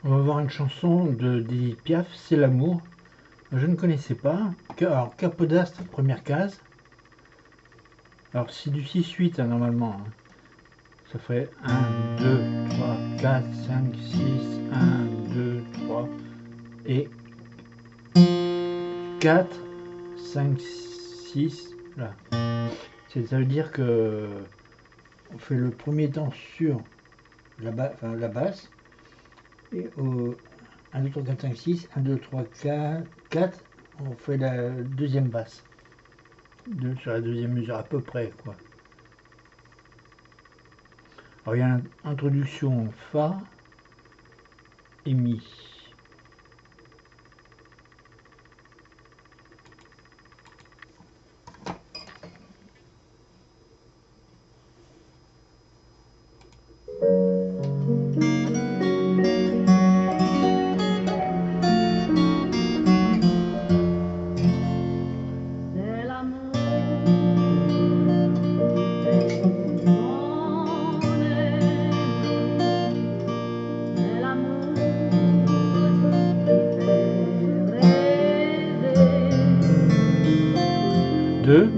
On va voir une chanson de Edith Piaf, C'est l'amour. Je ne connaissais pas. Alors, Capodastre, première case. Alors, c'est du 6-8 hein, normalement. Hein. Ça ferait 1, 2, 3, 4, 5, 6, 1, 2, 3 et 4, 5, 6. Là. Ça veut dire que on fait le premier temps sur la basse. Et au 1, 2, 3, 4, 5, 6, 1, 2, 3, 4, on fait la deuxième basse. Sur la deuxième mesure à peu près quoi. Alors il y a une introduction Fa et Mi. Deux.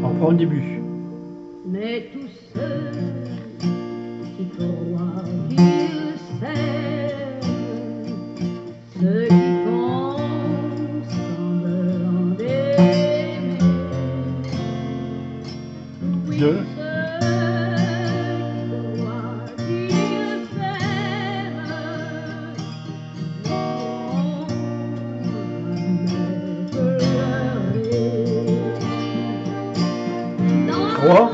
On reprend au début. Mais tous ceux qui croient qu'ils s'aiment, ceux qui font semblant d'aimer, oui, Deux. Trois.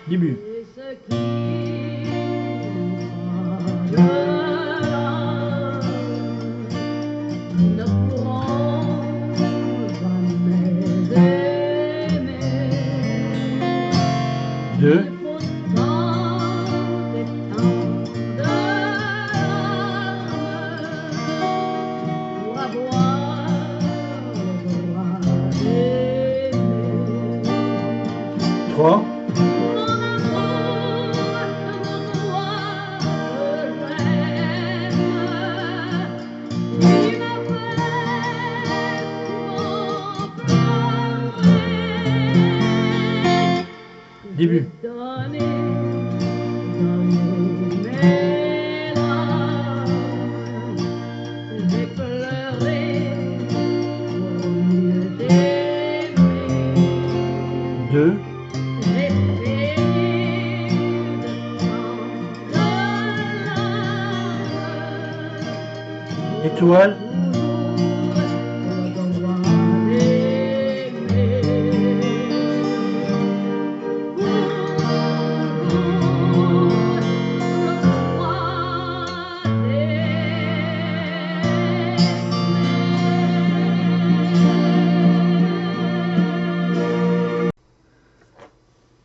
Début. Deux. Trois. Début. Deux. Étoile.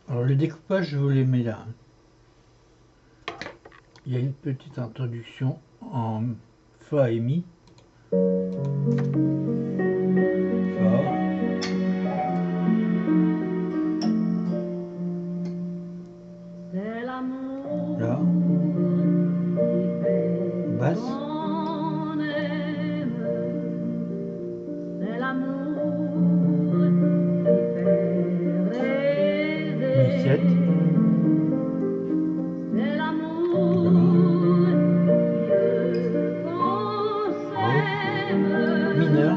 Alors le découpage je vous les mets là. Il y a une petite introduction en Fa et Mi. Fa. Là. Basse. Mi 7. Mineur.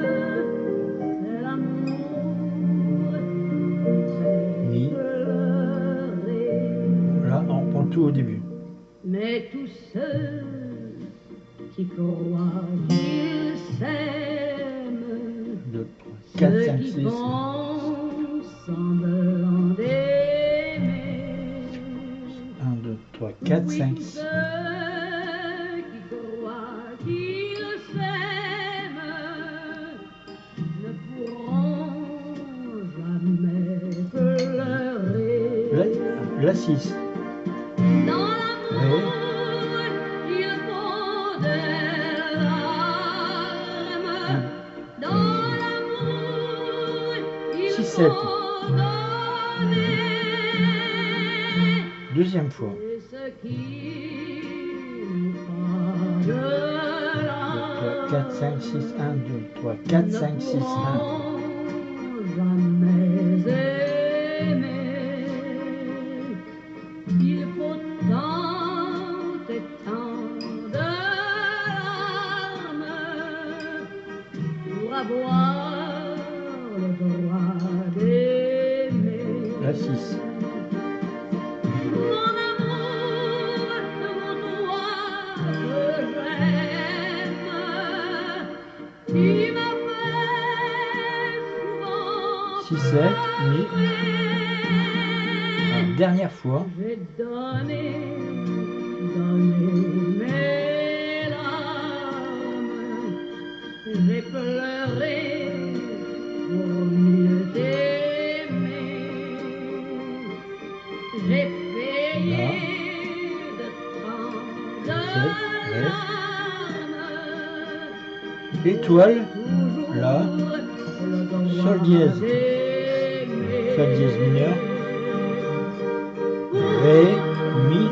Mi. Là, on reprend tout au début. Mais tous ceux qui croient qu'ils s'aiment, 2, 3, 4, 5, 6. Semblant d'aimer. 1, 2, 3, 4, 5, 6. Ceux qui croient qu'ils s'aiment, La 6. Dans l'amour, il faut des larmes. Dans l'amour, il 6, 7. faut donner. Deuxième fois. C'est ce qui nous fera de 3, 4, 5, 6, 1, 2, 3, 4, 5, 6, 1. Jamais aimer. Il faut tant et tant de larmes pour avoir le droit d'aimer. La 6. Mon amour, mon toi que j'aime, tu m'as fait souvent 6, 7, mi. Alors, dernière fois. J'ai donné mes larmes, j'ai pleuré pour mieux t'aimer, j'ai payé de tant de larmes, Étoile, toujours La, le droit Sol dièse. d'aimer. Sol dièse mineur. Ré, mi.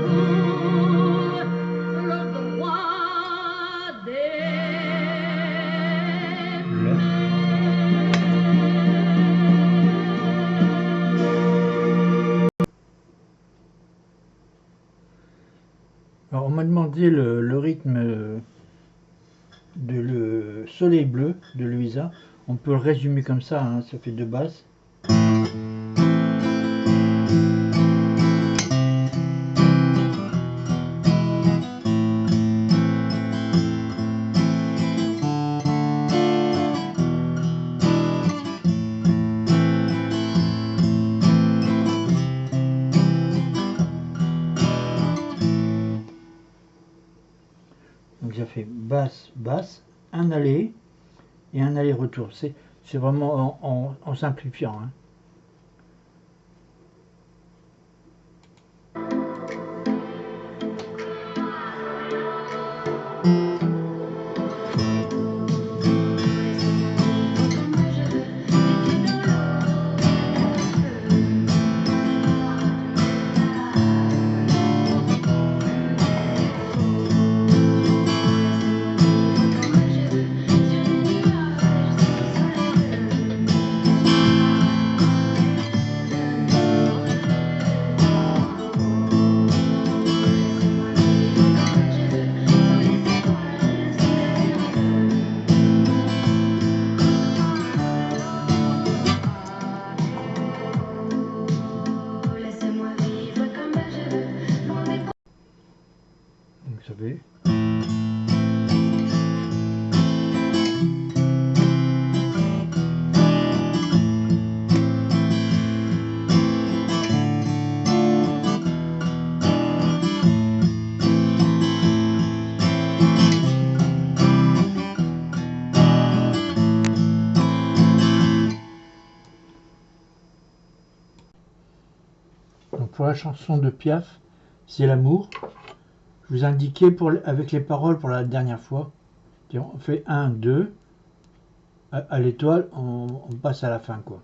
Le droit d'aimer. La. Alors, on m'a demandé le rythme de le Soleil bleu de Louisa. On peut le résumer comme ça, hein, ça fait 2 basses. Donc ça fait basse, basse, un aller et un aller-retour. C'est vraiment en simplifiant, hein. Donc ça fait. Donc pour la chanson de Piaf, c'est l'amour. Je vous indiquais avec les paroles pour la dernière fois. On fait 1, 2. À l'étoile, on passe à la fin, quoi.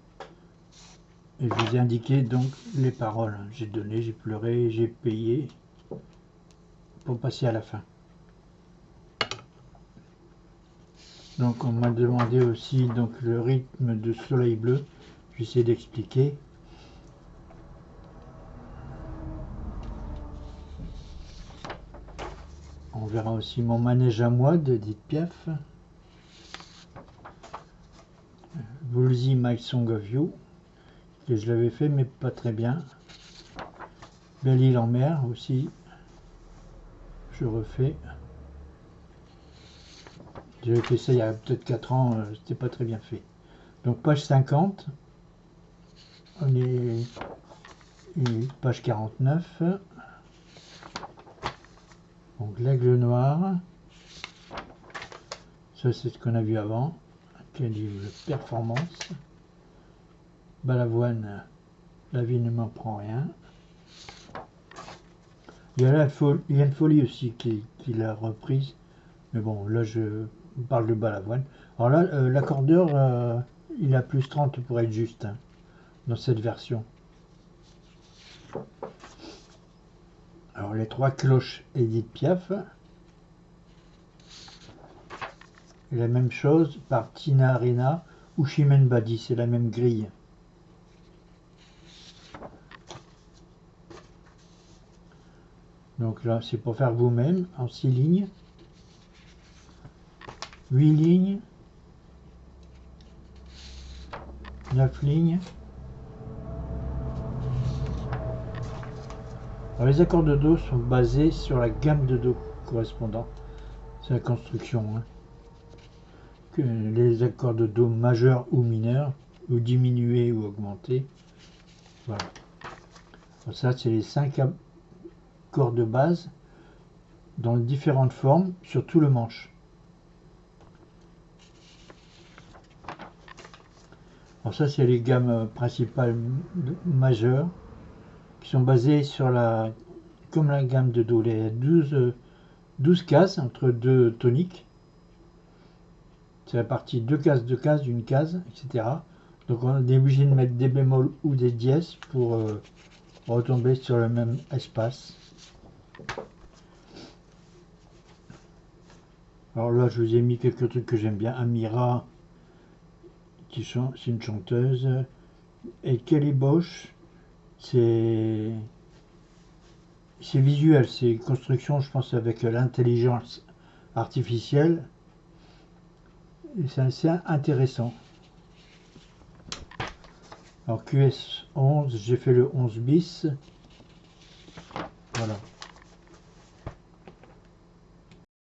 Et je vous ai indiqué donc les paroles. J'ai donné, j'ai pleuré, j'ai payé. Pour passer à la fin. Donc on m'a demandé aussi donc le rythme de Soleil bleu. J'essaie d'expliquer. On verra aussi mon manège à moi d'Edith Piaf. Woolsey My Song of You, que je l'avais fait mais pas très bien. Belle Île en mer aussi. Je refais. J'avais fait ça il y a peut-être 4 ans, c'était pas très bien fait. Donc page 50. On est page 49. Donc l'aigle noir. Ça c'est ce qu'on a vu avant. Quel livre de performance. Balavoine, la vie ne m'en prend rien. Il y a Liane Folly aussi qui l'a reprise. Mais bon, là je parle de Balavoine. Alors là, l'accordeur, il a plus 30 pour être juste, hein, dans cette version. Alors les trois cloches Edith Piaf. Et la même chose par Tina Arena ou Chimène Badi, c'est la même grille. Donc là, c'est pour faire vous-même en 6 lignes, 8 lignes, 9 lignes. Alors, les accords de Do sont basés sur la gamme de Do correspondant. C'est la construction. Hein. Que les accords de Do majeurs ou mineurs, ou diminués ou augmentés. Voilà. Alors ça, c'est les 5 accords de base dans différentes formes sur tout le manche. Alors ça, c'est les gammes principales majeures qui sont basées sur la, comme la gamme de Do, les 12 cases entre deux toniques. C'est la partie 2 cases d'une case, etc. Donc on est obligé de mettre des bémols ou des dièses pour retomber sur le même espace. Alors là, je vous ai mis quelques trucs que j'aime bien. Amira, c'est une chanteuse. Et Kelly Bosch, c'est visuel, c'est construction, je pense, avec l'intelligence artificielle. Et c'est assez intéressant. Alors QS11, j'ai fait le 11 bis.